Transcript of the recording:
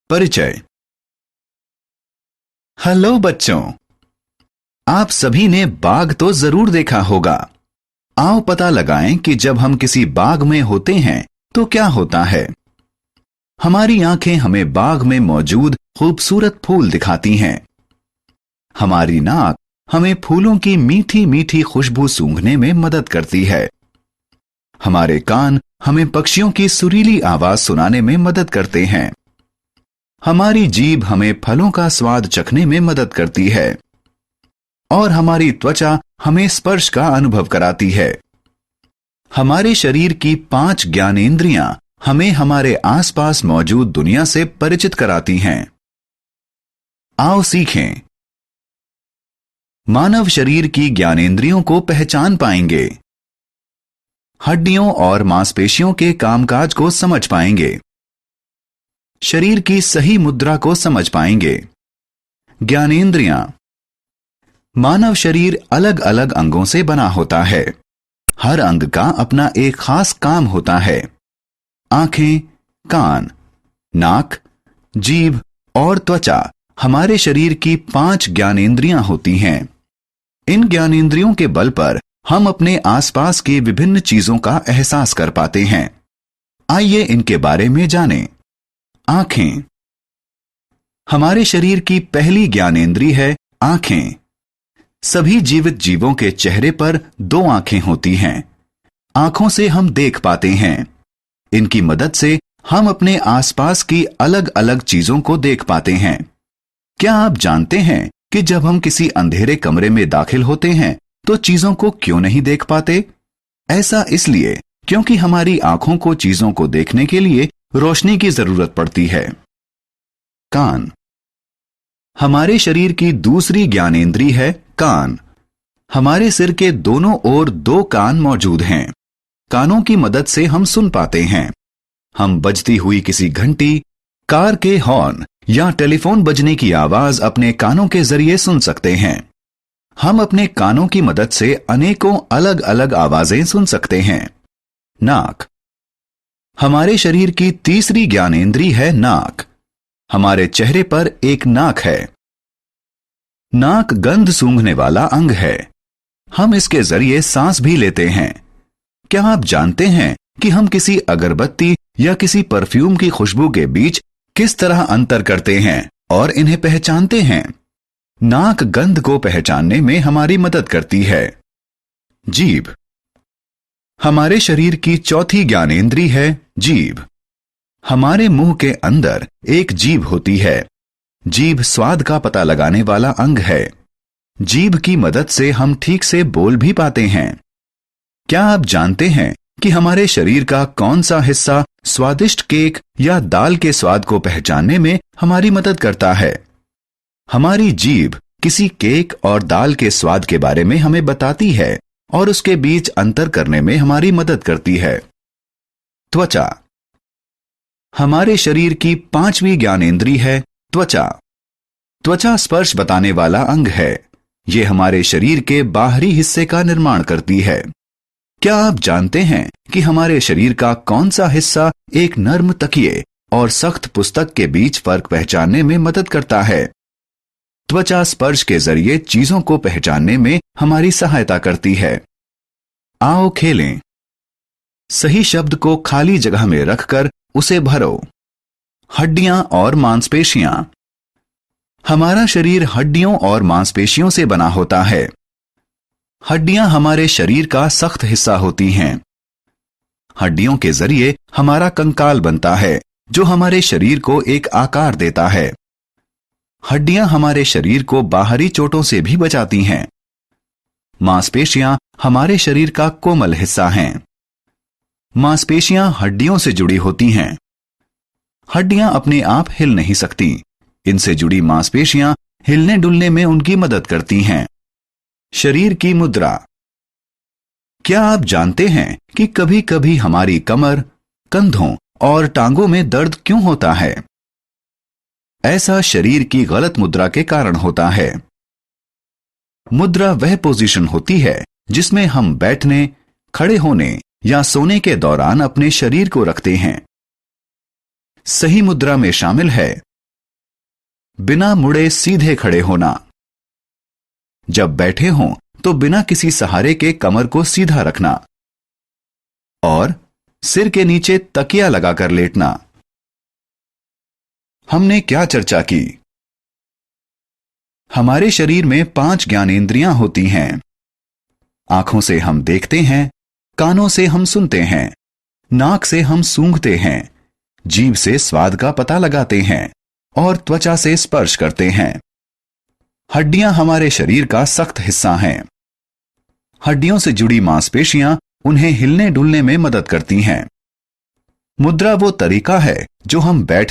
परिचय। हेलो बच्चों, आप सभी ने बाघ तो जरूर देखा होगा। आओ पता लगाएं कि जब हम किसी बाग में होते हैं तो क्या होता है। हमारी आंखें हमें बाग में मौजूद खूबसूरत फूल दिखाती हैं। हमारी नाक हमें फूलों की मीठी मीठी खुशबू सूंघने में मदद करती है। हमारे कान हमें पक्षियों की सुरीली आवाज सुनाने में मदद करते हैं। हमारी जीभ हमें फलों का स्वाद चखने में मदद करती है और हमारी त्वचा हमें स्पर्श का अनुभव कराती है। हमारे शरीर की 5 ज्ञानेंद्रियां हमें हमारे आसपास मौजूद दुनिया से परिचित कराती हैं। आओ सीखें। मानव शरीर की ज्ञानेंद्रियों को पहचान पाएंगे। हड्डियों और मांसपेशियों के कामकाज को समझ पाएंगे। शरीर की सही मुद्रा को समझ पाएंगे। ज्ञानेंद्रियां। मानव शरीर अलग अलग अंगों से बना होता है। हर अंग का अपना एक खास काम होता है। आंखें, कान, नाक, जीभ और त्वचा हमारे शरीर की 5 ज्ञानेंद्रियां होती हैं। इन ज्ञानेंद्रियों के बल पर हम अपने आसपास की विभिन्न चीजों का एहसास कर पाते हैं। आइए इनके बारे में जानें। आंखें। हमारे शरीर की पहली ज्ञानेंद्रिय है आंखें। सभी जीवित जीवों के चेहरे पर 2 आंखें होती हैं। आंखों से हम देख पाते हैं। इनकी मदद से हम अपने आसपास की अलग अलग चीजों को देख पाते हैं। क्या आप जानते हैं कि जब हम किसी अंधेरे कमरे में दाखिल होते हैं तो चीजों को क्यों नहीं देख पाते? ऐसा इसलिए क्योंकि हमारी आंखों को चीजों को देखने के लिए रोशनी की जरूरत पड़ती है। कान। हमारे शरीर की दूसरी ज्ञानेंद्रिय है कान। हमारे सिर के दोनों ओर 2 कान मौजूद हैं। कानों की मदद से हम सुन पाते हैं। हम बजती हुई किसी घंटी, कार के हॉर्न या टेलीफोन बजने की आवाज अपने कानों के जरिए सुन सकते हैं। हम अपने कानों की मदद से अनेकों अलग अलग आवाजें सुन सकते हैं। नाक। हमारे शरीर की तीसरी ज्ञानेंद्रिय है नाक। हमारे चेहरे पर एक नाक है। नाक गंध सूंघने वाला अंग है। हम इसके जरिए सांस भी लेते हैं। क्या आप जानते हैं कि हम किसी अगरबत्ती या किसी परफ्यूम की खुशबू के बीच किस तरह अंतर करते हैं और इन्हें पहचानते हैं? नाक गंध को पहचानने में हमारी मदद करती है। जीभ। हमारे शरीर की चौथी ज्ञानेंद्रिय है जीभ। हमारे मुंह के अंदर एक जीभ होती है। जीभ स्वाद का पता लगाने वाला अंग है। जीभ की मदद से हम ठीक से बोल भी पाते हैं। क्या आप जानते हैं कि हमारे शरीर का कौन सा हिस्सा स्वादिष्ट केक या दाल के स्वाद को पहचानने में हमारी मदद करता है? हमारी जीभ किसी केक और दाल के स्वाद के बारे में हमें बताती है और उसके बीच अंतर करने में हमारी मदद करती है। त्वचा। हमारे शरीर की 5वीं ज्ञानेंद्रिय है त्वचा। त्वचा स्पर्श बताने वाला अंग है। यह हमारे शरीर के बाहरी हिस्से का निर्माण करती है। क्या आप जानते हैं कि हमारे शरीर का कौन सा हिस्सा एक नर्म तकिए और सख्त पुस्तक के बीच फर्क पहचानने में मदद करता है? त्वचा स्पर्श के जरिए चीजों को पहचानने में हमारी सहायता करती है। आओ खेलें। सही शब्द को खाली जगह में रखकर उसे भरो। हड्डियां और मांसपेशियां। हमारा शरीर हड्डियों और मांसपेशियों से बना होता है। हड्डियां हमारे शरीर का सख्त हिस्सा होती हैं। हड्डियों के जरिए हमारा कंकाल बनता है जो हमारे शरीर को एक आकार देता है। हड्डियां हमारे शरीर को बाहरी चोटों से भी बचाती हैं। मांसपेशियां हमारे शरीर का कोमल हिस्सा हैं। मांसपेशियां हड्डियों से जुड़ी होती हैं। हड्डियां अपने आप हिल नहीं सकती। इनसे जुड़ी मांसपेशियां हिलने डुलने में उनकी मदद करती हैं। शरीर की मुद्रा। क्या आप जानते हैं कि कभी कभी हमारी कमर, कंधों और टांगों में दर्द क्यों होता है? ऐसा शरीर की गलत मुद्रा के कारण होता है। मुद्रा वह पोजीशन होती है जिसमें हम बैठने, खड़े होने या सोने के दौरान अपने शरीर को रखते हैं। सही मुद्रा में शामिल है बिना मुड़े सीधे खड़े होना। जब बैठे हों तो बिना किसी सहारे के कमर को सीधा रखना और सिर के नीचे तकिया लगाकर लेटना। हमने क्या चर्चा की? हमारे शरीर में 5 ज्ञानेंद्रियां होती हैं। आंखों से हम देखते हैं, कानों से हम सुनते हैं, नाक से हम सूंघते हैं, जीभ से स्वाद का पता लगाते हैं और त्वचा से स्पर्श करते हैं। हड्डियां हमारे शरीर का सख्त हिस्सा हैं। हड्डियों से जुड़ी मांसपेशियां उन्हें हिलने डुलने में मदद करती हैं। मुद्रा वो तरीका है जो हम बैठ